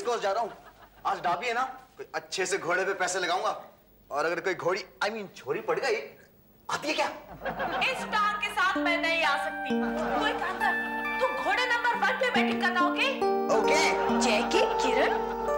Course जा रहा हूँ। आज डाबी है ना, कोई अच्छे से घोड़े पे पैसे लगाऊंगा। और अगर कोई घोड़ी छोरी पड़ गई, आती है क्या? इस टांग के साथ मैं नहीं आ सकती। कोई काम कर, तू घोड़े नंबर 1 पे बैटिंग करना, ओके? ओके। जैकी, किरण,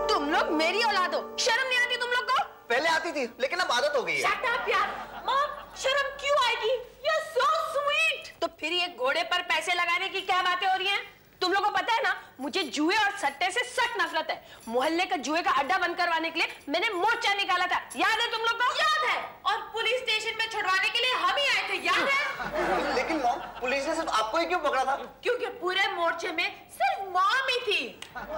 तुम लोग मेरी औलाद हो, शर्म नहीं आती तुम लोग को? पहले आती थी, लेकिन अब आदत हो गई है। शट अप यार, मॉम, शर्म क्यों आएगी? You are so sweet. तो फिर ये घोड़े पर पैसे लगाने की क्या बातें हो रही हैं? तुम लोगों को पता है ना, मुझे जुए और सट्टे से सख्त नफरत है। मोहल्ले का जुए का अड्डा बंद करवाने के लिए मैंने मोर्चा निकाला था, याद है तुम लोग को? याद है। और पुलिस स्टेशन में छुड़वाने के लिए हम ही आए थे, याद है? लेकिन मॉम, पुलिस ने सिर्फ आपको ही क्यों पकड़ा था? क्योंकि पूरे मोर्चे में सिर्फ मॉम ही थी।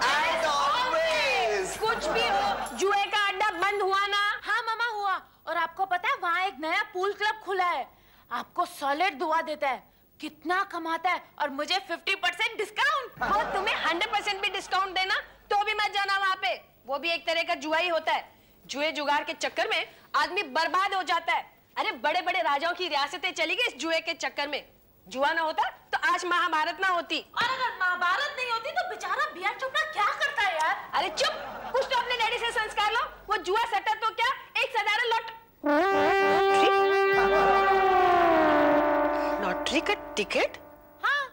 As always। कुछ भी हो, जुए का अड्डा बंद हुआ ना? हाँ मामा, हुआ। और आपको पता है वहाँ एक नया पूल क्लब खुला है, आपको सॉलिड दुआ देता है। कितना कमाता है, और मुझे 50% डिस्काउंट। और तुम्हें 100% भी डिस्काउंट देना तो भी मत जाना वहाँ पे, वो भी एक तरह का जुआ ही होता है। जुए जुगाड़ के चक्कर में आदमी बर्बाद हो जाता है। अरे बड़े बड़े राजाओं की रियासतें चली गई इस जुए के चक्कर में। जुआ ना होता तो आज महाभारत ना होती। और अगर महाभारत नहीं होती तो बेचारा बीआर चोपड़ा क्या करता है यार? अरे चुप, कुछ तो अपने डैडी से संस्कार लो। वो जुआ सट्टा तो क्या, एक साधारण लॉटरी का टिकट? हाँ,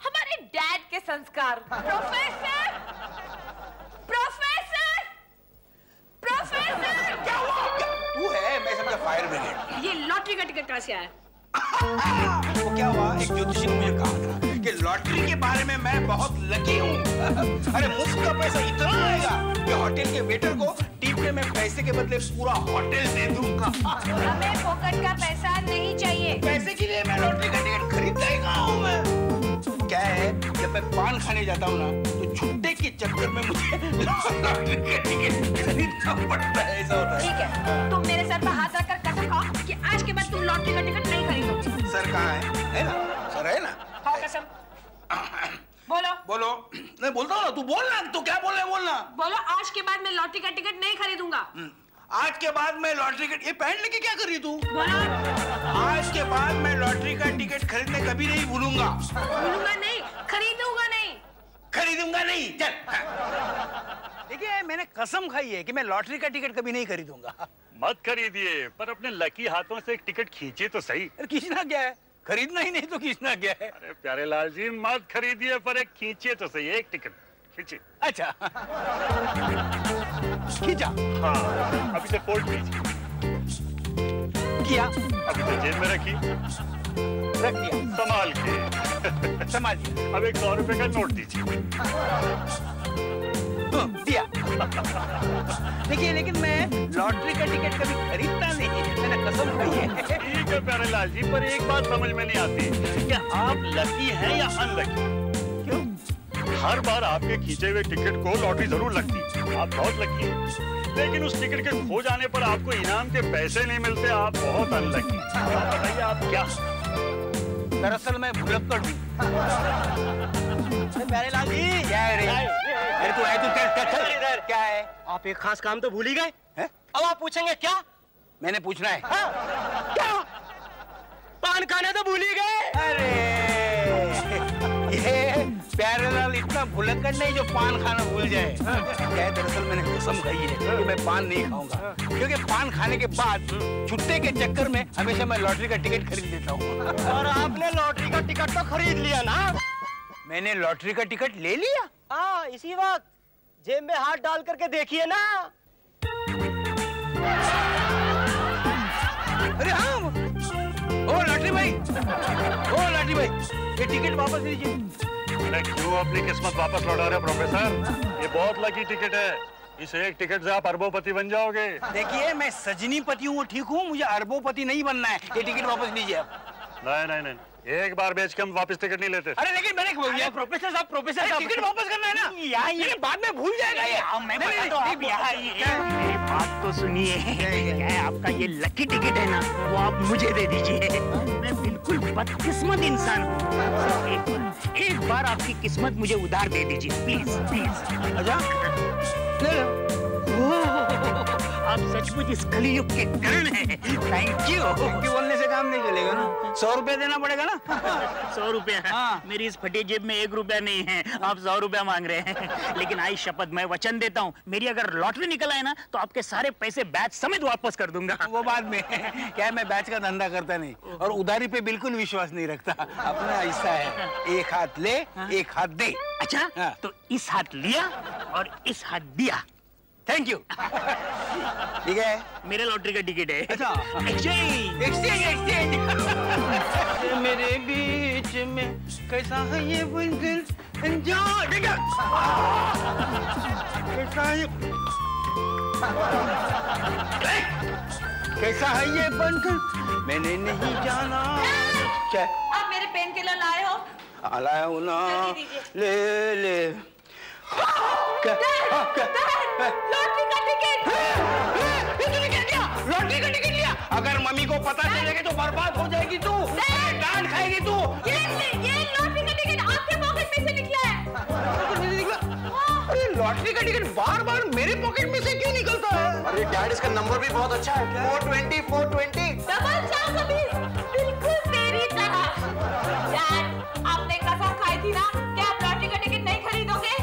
हमारे डैड के संस्कार। Professor, professor, professor. क्या हुआ? तू है? मैं समझा फायर ब्रिगेड। ये लॉटरी का टिकट कहाँ से आया? वो क्या हुआ, एक ज्योतिषी ने मुझे कहा था कि लॉटरी के बारे में मैं बहुत लकी हूँ। अरे मुफ्त का पैसा इतना आएगा कि होटल के वेटर को टिप में मैं पैसे के बदले पूरा होटल दे दूंगा। हमें फोकट का पैसा नहीं चाहिए। पैसे के लिए मैं लॉटरी का टिकट खरीदता ही कहाँ हूँ मैं? क्या है, जब मैं पान खाने जाता हूँ ना, तो छुट्टे के चक्कर में मुझे लॉटरी का टिकट खरीदना पड़ता है। ऐसा होता है। ठीक है, तुम मेरे सर पर हाथ रखकर कसम खाओ कि आज के बाद तुम लॉटरी का टिकट नहीं खरीदोगे। सर कहाँ है ना? सर है ना? खाओ कसम। बोलो बोलो। नहीं बोलता हूँ ना, तू बोलना। तो क्या बोल रहे, बोलना। बोलो, आज के बाद मैं लॉटरी का टिकट नहीं खरीदूंगा। आज के बाद मैं लॉटरी का, ये पहन लेके क्या कर रही तू? बोलो। आज के बाद मैं लॉटरी का टिकट खरीदने कभी नहीं भूलूंगा। भूलूंगा नहीं, खरीदूंगा नहीं। खरीदूंगा नहीं, चल। देखिए, मैंने कसम खाई है कि मैं लॉटरी का टिकट कभी नहीं खरीदूंगा। मत खरीदिए, पर अपने लकी हाथों से एक टिकट खींचिए तो सही। खींचना क्या है? खरीदना ही नहीं तो खींचना क्या है? अरे प्यारे लाल जी, मत खरीदिए, पर एक खींचिए तो सही, एक टिकट खींचिए। अच्छा। खींचा? हाँ, अभी से फोल्ड कीजिए। किया? अभी से जेब में रखी। रख दिया। संभाल के। संभाल दिया। अब एक 100 रुपए का नोट दीजिए। दिया। देखिए, लेकिन मैं लॉटरी का टिकट कभी खरीदता नहीं, मैंने कसम खाई है। ठीक है प्यारे लाल जी, पर एक बात समझ में नहीं आती, क्या आप लकी हैं या अनलकी? क्यों? हर बार आपके खींचे हुए टिकट को लॉटरी जरूर लगती है, आप बहुत लकी हैं। लेकिन उस टिकट के खो जाने पर आपको इनाम के पैसे नहीं मिलते, आप बहुत अनलकी। बताइए आप क्या? दरअसल मैं भुलक्कड़ हूँ। प्यारे लाल जी, क्या है रे? अरे तू चल। क्या है? आप एक खास काम तो भूल ही गए। अब आप पूछेंगे क्या? मैंने पूछना है। हाँ? क्या? पान खाना तो भूल ही गए। अरे ये प्यारेलाल इतना भुलक्कड़ नहीं जो पान खाना भूल जाए। क्या है, दरअसल मैंने कसम खाई है कि मैं पान नहीं खाऊंगा, क्योंकि पान खाने के बाद छुट्टे के चक्कर में हमेशा मैं लॉटरी का टिकट खरीद लेता हूँ। और आपने लॉटरी का टिकट तो खरीद लिया ना? मैंने लॉटरी का टिकट ले लिया? हाँ, इसी वक्त जेब में हाथ डाल करके देखिए ना। अरे हाँ, ओ लॉटरी भाई, ये टिकट वापस लीजिए। अरे क्यों अपनी किस्मत वापस लौटा रहे प्रोफेसर? ये बहुत लकी टिकट है, इस एक टिकट से आप अरबोपति बन जाओगे। देखिए, मैं सजनीपति हूँ, ठीक हूँ, मुझे अरबोपति नहीं बनना है। ये टिकट वापस लीजिए आप। नहीं, एक बार बेच के हम वापस टिकट नहीं लेते। अरे लेकिन मैंने प्रोफेसर साहब टिकट वापस करना है ना? ये बाद में भूल जाएगा ये। मैं बात तो सुनिए, क्या है आपका ये लकी टिकट है ना, वो आप मुझे दे दीजिए। मैं बिल्कुल बदकिस्मत इंसान हूँ। एक बार आपकी किस्मत मुझे उधार दे दीजिए, प्लीज। अच्छा, ले लो। आप सचमुच इस कलयुग के कर्ण हैं। थैंक यू बोलने से काम काम नहीं चलेगा ना, 100 रुपया देना पड़ेगा ना। 100 रुपया? हाँ। मेरी इस फटी जेब में 1 रुपया नहीं है, आप 100 रुपया मांग रहे हैं। लेकिन आई शपथ, मैं वचन देता हूँ, मेरी अगर लॉटरी निकल आए ना तो आपके सारे पैसे बैच समेत वापस कर दूंगा। वो बाद में क्या है, मैं बैच का धंधा करता नहीं और उधारी पे बिल्कुल विश्वास नहीं रखता। अपना ऐसा है, एक हाथ ले एक हाथ दे। अच्छा, हाँ। तो इस हाथ लिया और इस हाथ दिया। Thank you. ठीक है, मेरे लॉटरी का टिकट है। अच्छा, एक्सचेंज एक्सचेंज एक्सचेंज। मेरे बीच में कैसा है ये बंधन, कैसा है ये बंधन, मैंने नहीं जाना। क्या आप मेरे पेन किलर लाए हो? लाया हूँ ना, जल्दी दीजिए। ले ले। क्या लॉटरी का टिकट! लॉटरी का टिकट लिया? अगर मम्मी को पता चलेगा तो बर्बाद हो जाएगी तू, डांट खाएगी तू। ये लॉटरी का टिकट आपके पॉकेट में से निकला है। अरे लॉटरी का टिकट बार बार मेरे पॉकेट में से क्यों निकलता है? अरे डैड, इसका नंबर भी बहुत अच्छा है, 420 420। डबल 420, बिल्कुल तेरी तरह। डैड, आपने कसम खाई थी ना कि आप लॉटरी का टिकट नहीं खरीदोगे।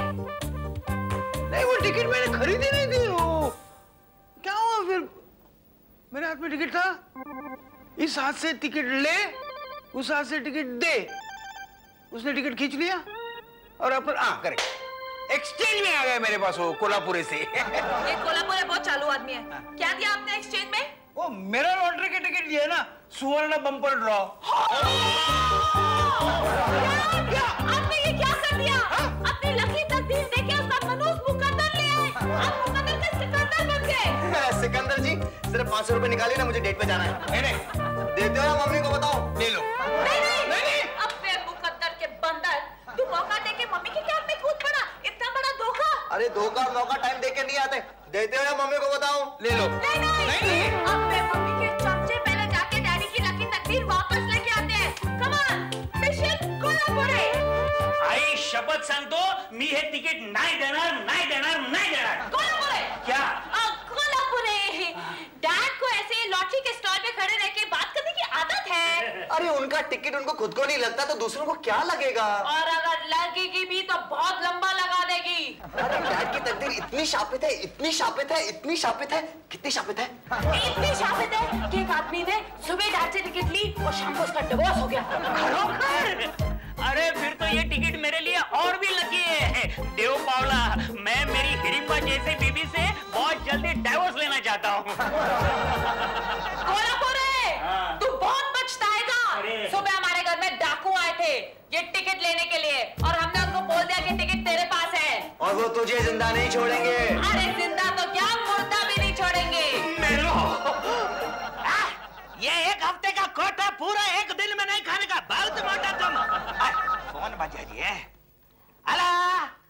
नहीं, वो टिकट मैंने खरीदी नहीं थी। वो क्या हुआ फिर? मेरे हाथ में टिकट था, इस हाथ से टिकट ले, उस हाथ से टिकट दे। उसने टिकट खींच लिया और अपन करेक्ट एक्सचेंज में आ गए मेरे पास वो कोल्हापुरी से। ये कोल्हापुर बहुत चालू आदमी है। क्या दिया आपने एक्सचेंज में? वो मेरा लॉटरी का टिकट दिया ना, सुवर्ण बम्पर ड्रॉ। आपने ये क्या कर दिया? अपनी लकी तकदीर देके उसका मनोज मुकद्दर ले आए। आप मुकद्दर का सिकंदर बन गए। सिकंदर जी, सिर्फ 500 रुपए निकालिए ना, मुझे डेट पे जाना है। नहीं, देते हो या मम्मी को बताओ? ले लो। नहीं। अब बे मुकद्दर के बंदर, तू मौका देके मम्मी के कैब में कूद पड़ा। इतना बड़ा धोखा। अरे धोखा मौका टाइम देके नहीं आते। देते हो या मम्मी को बताओ? ले लो। नहीं। अब बे मम्मी के चमचे पहले जाके डैडी की लकी तकदीर वापस लेके आते हैं। Come on, mission Kolhapur. आई शपथ सांगतो, मी हे तिकीट नाही देणार, नाही देणार, नाही देणार। कोल्हापुर क्या? कोल्हापुर। डैड को ऐसे लॉटरी के स्टॉल पे खड़े रह के बात करने की आदत है। अरे उनका टिकट उनको खुद को नहीं लगता तो दूसरों को क्या लगेगा? और अगर लगेगी भी तो बहुत लंबा लगा देगी। अरे डैड की तकदीर इतनी शापित है, इतनी शापित है, इतनी शापित है। कितनी शापित है? इतनी शापित है कि एक आदमी ने सुबह डैड से टिकट ली और शाम को उसका डिवोर्स हो गया। अरे फिर तो ये टिकट मेरे लिए और भी लकी है। देव पावला, मैं मेरी हिडिंबा जैसी बीबी से बहुत जल्दी डाइवोर्स लेना चाहता हूँ। कोल्हापुर तू बहुत पछताएगा। सुबह हमारे घर में डाकू आए थे ये टिकट लेने के लिए और हमने उनको बोल दिया कि टिकट तेरे पास है और वो तुझे जिंदा नहीं छोड़ेंगे। अरे जिंदा तो क्या, मुर्दा भी नहीं छोड़ेंगे। ये 1 हफ्ते का कोटा पूरा 1 दिन में नहीं खाने का, बहुत मोटा तुम। फोन बजा रही है। Hello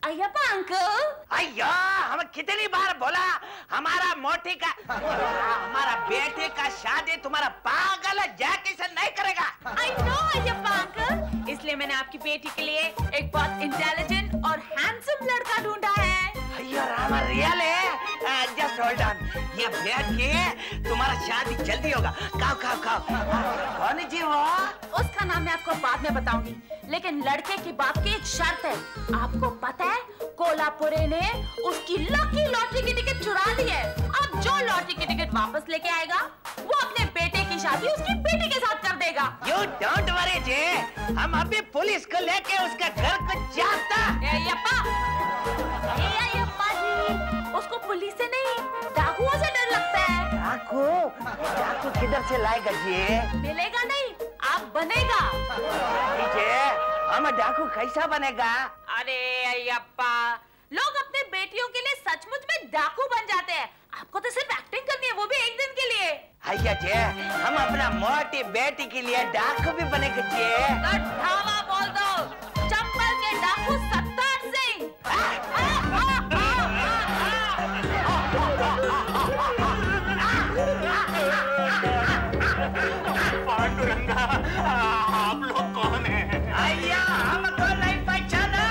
Ayyappa uncle. अय्या, हम कितनी बार बोला हमारा मोटी का, हमारा बेटे का शादी तुम्हारा पागल जैकी से नहीं करेगा। I know अय्यप्पा अंकल, इसलिए मैंने आपकी बेटी के लिए एक बहुत इंटेलिजेंट और हैंडसम लड़का ढूंढा है। अय्या रामा, रियल है? जस्ट होल्ड ऑन, ये बैठ के तुम्हारा शादी जल्दी होगा। खाओ। कौन जी वो? उसका नाम मैं आपको बाद में बताऊंगी, लेकिन लड़के की बात की एक शर्त है। आपको पता है कोल्हापुरे ने उसकी लकी लॉटरी की टिकट चुरा ली है। अब जो लॉटरी की टिकट वापस लेके आएगा वो अपने बेटे की शादी उसकी बेटी के साथ कर देगा। You don't worry जी, हम अभी पुलिस को लेके उसके घर को जाता। अय्यप्पा जी, उसको पुलिस से नहीं डाकुओं से डर लगता है। डाकू किधर से लाएगा जी? मिलेगा नहीं, आप बनेगा। हम डाकू कैसा बनेगा? अरे अय्यप्पा, लोग अपने बेटियों के लिए सचमुच में डाकू बन जाते हैं। आपको तो सिर्फ एक्टिंग करनी है, वो भी एक दिन के लिए। अय्या जी, हम अपना मोटी बेटी के लिए डाकू भी बनेगा जी। धावा बोल दो, चंबल के डाकू सत्तार सिंह। पांडुरंगा, आप लोग कौन हैं? अय्या, हमको नहीं पहचाना,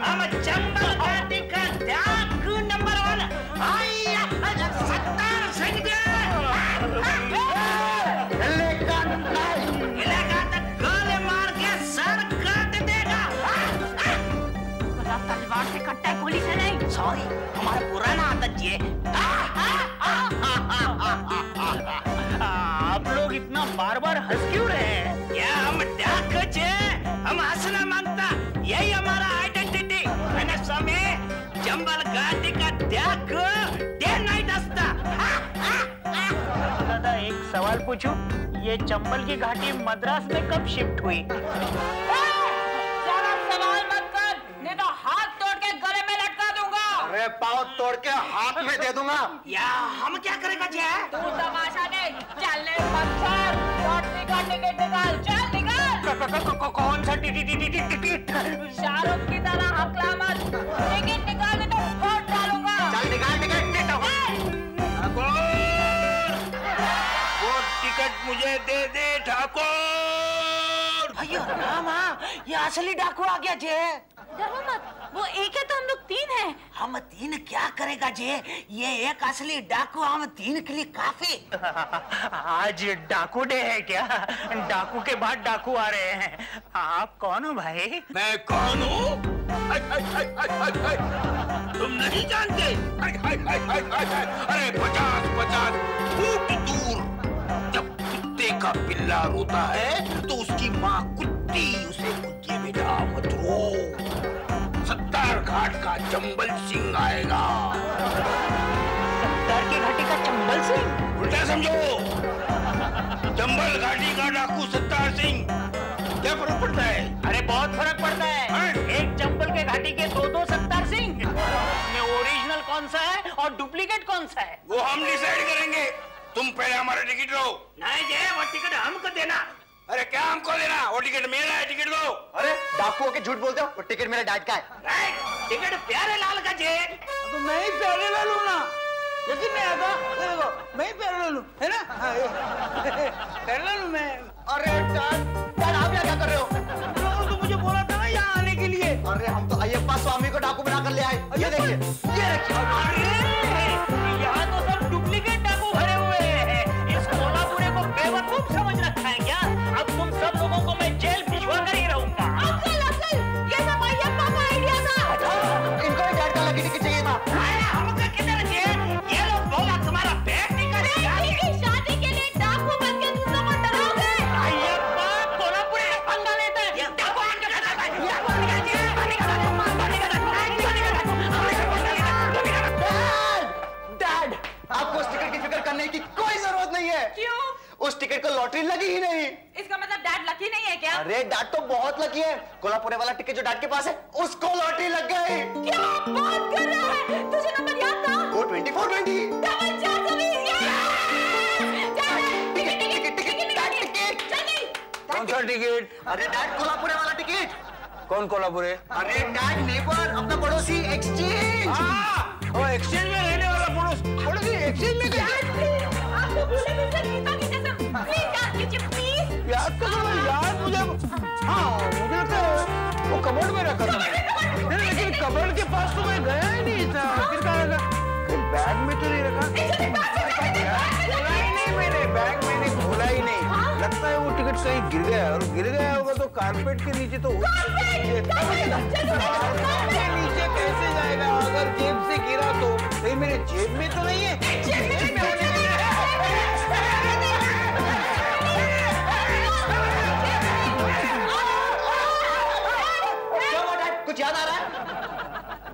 हम चंबल घाटी का डाकू नंबर 1 अय्या सत्तार सिंह जी। नहीं, हमारा पुराना आदत ये। आप लोग इतना बार बार हंस क्यों रहे हैं? क्या हम डाक छे? हम हंसना मांगता, यही हमारा आइडेंटिटी। मैंने समय चंबल घाटी का डाक डे नाइट हंसता। दादा एक सवाल पूछूं? ये चंबल की घाटी मद्रास में कब शिफ्ट हुई? सवाल मत कर, नहीं तो हाथ तोड़ के गले में लटका दूंगा। अरे पाँव तोड़ के हाथ में दे दूंगा। या हम क्या करेगा जे? तू तमाशा देख, चलने पत्थर, लॉटरी का टिकट निकाल, चल निकाल। कौन सा टिकट? शाहरुख की तरह हकला मत, टिकट निकाल दे तो वोट डालूंगा। चल निकाल टिकट। वो टिकट मुझे दे दे ठाकुर। अयो रामा, ये असली डाकू आ गया जे। डरो मत, वो एक है तो हम लोग तीन हैं। हम तीन क्या करेगा जे? ये एक असली डाकू हम तीन के लिए काफी। आज डाकू डे है क्या? डाकू के बाद डाकू आ रहे हैं। आप कौन हो भाई? मैं कौन हूँ? तुम नहीं जानते? अरे 50 फुट दूर जब कुत्ते का पिल्ला रोता है तो उसकी माँ कुत्ती उसे कुत्ते बेटा मत रो। 70 घाट का चंबल सिंह आएगा। 70 की घाटी का चंबल सिंह? उल्टा समझो, चंबल घाटी का डाकू 70 सिंह। क्या फर्क पड़ता है? अरे बहुत फर्क पड़ता है। एक चंबल के घाटी के दो 70 सिंह। में ओरिजिनल कौन सा है और डुप्लीकेट कौन सा है? वो हम डिसाइड करेंगे। तुम पहले हमारा टिकट लो। नहीं जे, वो टिकट हमको देना। अरे क्या हमको लेना? वो टिकट मेरा है, टिकट दो। अरे डाकुओं के झूठ बोलते हो, वो टिकट मेरे डैड का है। टिकट प्यारे लाल का जे। तो मैं ही प्यारे लाल हूँ ना, यकीन नहीं आता? देखो मैं ही प्यारे लाल हूँ, है ना? प्यारे लाल हूँ मैं। अरे डैड आप क्या कर रहे हो? तो मुझे बोला था ना यहाँ आने के लिए। अरे हम तो अय्यप्पा स्वामी को डाकू बनाकर ले आए। ये देखिए, ये रखिए। यहाँ तो सब डुप्लीकेट डाकू भरे हुए हैं। इस कोल्हापुरी को बेवकूफ समझ रखा है क्या? अब तुम सब लोगों को मैं जेल भिजवा कर ही रहूंगा। अंकल, ये सब अय्यप्पा का आइडिया था। इनको ही डैड का लकी टिकट चाहिए था। हमको किधर जे? ये लोग बोला तुम्हारा पेट निकल गया। शादी के लिए डाकू बन के तुम लोग डरोगे। अय्यप्पा कोल्हापुरी पंगा लेता है। डाकू इनके साथ आता है। डैड आपको उस टिकट की फिक्र करने की कोई जरूरत नहीं है। क्यों? उस टिकट को लॉटरी लगी ही नहीं। इसका मतलब डैड लकी नहीं है क्या? अरे डैड तो बहुत लकी है। कोल्हापुरे वाला टिकट जो डैड के पास है उसको लॉटरी लग गई। क्या बात कर रहा है? तुझे नंबर याद था? वो 2420। डबल 420। कौन सा टिकट? अरे डैड कोल्हापुरे वाला टिकट। कौन कोल्हापुरे? अरे डैड नेबर, अपना पड़ोसी एक्सचेंज। वो एक्सचेंज में रहने वाला पड़ोसी एक्सचेंज में गया। आपको भूले मिलकर गीता की कसम, प्लीज याद कीजिए, प्लीज। याद करो यार मुझे। हाँ मुझे लगता है वो कबर्ड में रखा था। लेकिन कबर्ड के पास तो मैं गया ही नहीं था। फिर कहाँ रखा? बैग में तो नहीं रखा। खोला ही नहीं मैंने, बैग मैंने खोला ही नहीं। लगता है वो टिकट कहीं गिर गया, और गिर गया होगा तो कारपेट के नीचे तो कारपेट के नीचे कैसे जाएगा? अगर जेब से गिरा तो कहीं मेरे जेब में तो नहीं है। जेब में होने कुछ याद आ रहा है?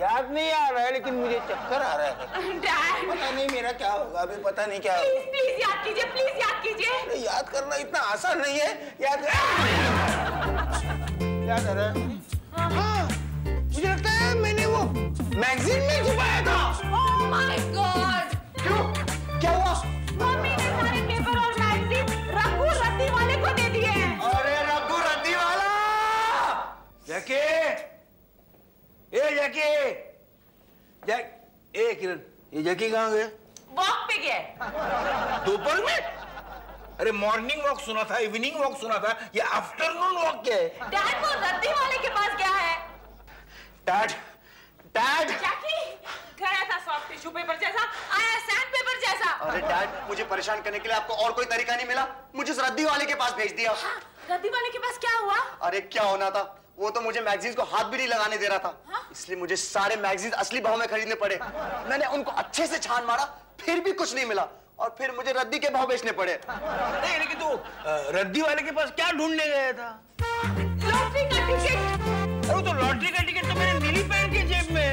याद नहीं आ रहा है, लेकिन मुझे चक्कर आ रहा है। डैड पता नहीं मेरा क्या होगा, अभी पता नहीं क्या होगा। प्लीज प्लीज याद कीजिए, प्लीज याद कीजिए। अरे याद करना इतना आसान नहीं है। याद आ रहा है? हाँ, मुझे लगता है मैंने वो मैगजीन में छुपाया था। Oh my God! क्यों? क्या हुआ? मम्मी ने सारे पेपर और मैगजीन रघु रद्दी वाले को दे दिए हैं। अरे रघु रद्दी वाला! जैके, ए किरण, ये जैकी कहाँ गए? वॉक पे गए। दोपहर में? अरे मॉर्निंग वॉक सुना था, इवनिंग वॉक सुना था, ये आफ्टरनून वॉक क्या है? डैड वो रद्दी वाले के पास गया है। डैड जैकी गया था सॉफ्ट टिश्यू पेपर जैसा, आया सैंड पेपर जैसा। अरे डैड मुझे परेशान करने के लिए आपको और कोई तरीका नहीं मिला? मुझे उस रद्दी वाले के पास भेज दिया। हाँ, रद्दी वाले के पास क्या हुआ? अरे क्या होना था, वो तो मुझे मैगजीन्स को हाथ भी नहीं लगाने दे रहा था। इसलिए मुझे सारे मैगजीन्स असली भाव में खरीदने पड़े। मैंने उनको अच्छे से छान मारा, फिर भी कुछ नहीं मिला, और फिर मुझे रद्दी के भाव बेचने पड़े। नहीं, लेकिन तू रद्दी वाले के पास क्या ढूंढने गया था? लॉटरी का टिकट। अरे तो लॉटरी का टिकट तो मेरे नीली पैंट की जेब में है।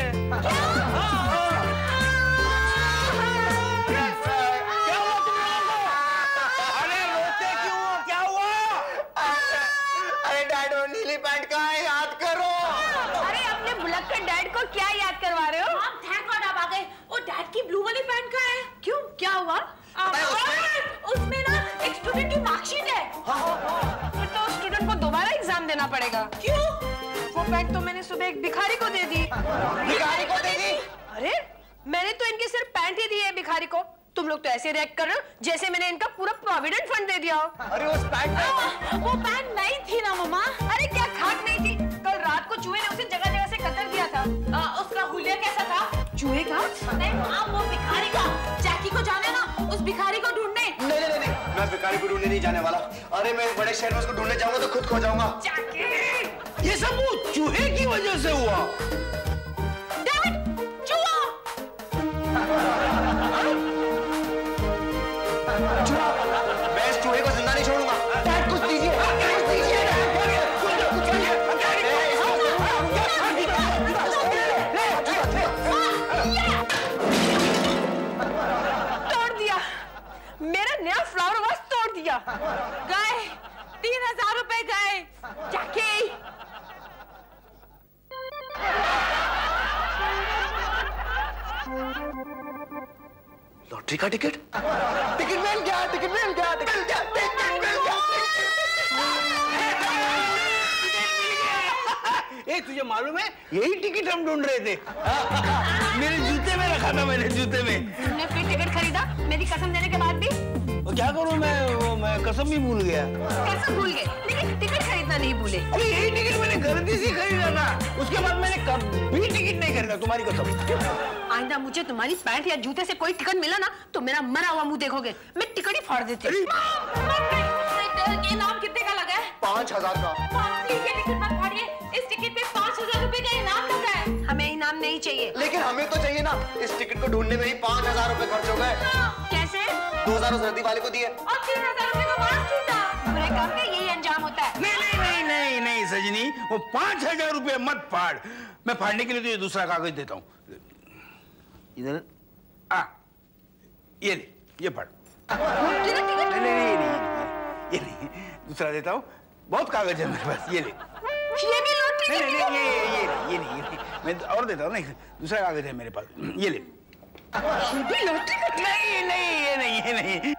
क्या हुआ तुम लोगों को? अरे रोते क्यों हो? क्या हुआ? अरे डैड, वो नीली पैंट कहाँ है? याद करो। अरे अपने भुलक्कड़ डैड को क्या याद करवा रहे हो? आप थैंक गॉड आप आ गए। वो डैड की ब्लू वाली पैंट कहाँ है? क्यों, क्या हुआ? उसमें ना एक स्टूडेंट की मार्कशीट है। फिर तो स्टूडेंट को दोबारा एग्जाम देना पड़ेगा। क्यों? वो पैंट तो मैंने सुबह एक भिखारी को दे दी। भिखारी को दे दी? अरे मैंने तो इनके सिर्फ पैंट ही दी है भिखारी को। तुम लोग तो ऐसे रिएक्ट कर रहे हो जैसे मैंने इनका पूरा प्रोविडेंट फंड दे दिया हो। अरे उस पैंट में वो पैंट नहीं थी ना मम्मा। अरे क्या खाक नहीं थी? कल रात को चूहे ने उसे जगह जगह से कतर दिया था। उसका हुलिया कैसा था? चूहे का? नहीं माँ, वो भिखारी का। जैकी को जाने ना उस भिखारी को ढूंढने। नहीं, मैं भिखारी को ढूंढने नहीं जाने वाला। अरे मैं बड़े शहर में उसको ढूंढने जाऊंगा तो खुद खो जाऊंगा। जैकी, ये सब वो चूहे की वजह से हुआ। डैड, चूहा। मैं इस चूहे को जिंदा नहीं छोड़ूंगा। डैड कुछ दीजिए, कुछ दीजिए। तोड़ दिया, मेरा नया फ्लावर वास तोड़ दिया। गए 3000 रुपए गए। जैकी, लॉटरी का टिकट मिल गया, टिकट मिल गया, टिकट मिल गया, टिकट मिल गया। ए, तुझे मालूम है यही टिकट हम ढूंढ रहे थे। मेरे जूते में रखा था, मैंने जूते में। तुमने फिर टिकट खरीदा मेरी कसम देने के बाद भी? और क्या करूं मैं कसम भी भूल गया। कैसे भूल गए? लेकिन टिकट खरीदना नहीं भूले। अरे यही टिकट मैंने गलती से खरीदा था, उसके बाद मैंने कभी टिकट नहीं खरीदा, तुम्हारी कसम। आइंदा मुझे तुम्हारी पैंट या जूते से कोई टिकट मिला ना तो मेरा मरा हुआ मुंह देखोगे। मैं टिकट ही फाड़ देती। इनाम कितने का लगा है? 5000 का। प्लीज ये टिकट मत फाड़िए। इस टिकट पे 5000 रुपए का इनाम लगा है। हमें इनाम नहीं चाहिए। लेकिन हमें तो चाहिए ना। इस टिकट को ढूंढने में ही 5000 रुपए खर्च हो गए। कैसे? 2000 उस रद्दी वाले को दिए। और 3000 रुपए का वास टूटा। बुरे काम का यही अंजाम होता है। नहीं सजनी, वो 5000 रुपए मत फाड़। मैं फाड़ने के लिए तुझे दूसरा कागज देता हूँ। इधर ये ले, ये फाड़। नहीं, ये नहीं, दूसरा देता हूँ। बहुत कागज है मेरे पास, ये ले। ये भी लॉटरी का टिकट? ये नहीं, मैं और देता हूँ। नहीं, दूसरा कागज है मेरे पास, ये ले। ये भी लॉटरी का टिकट? नहीं, ये नहीं।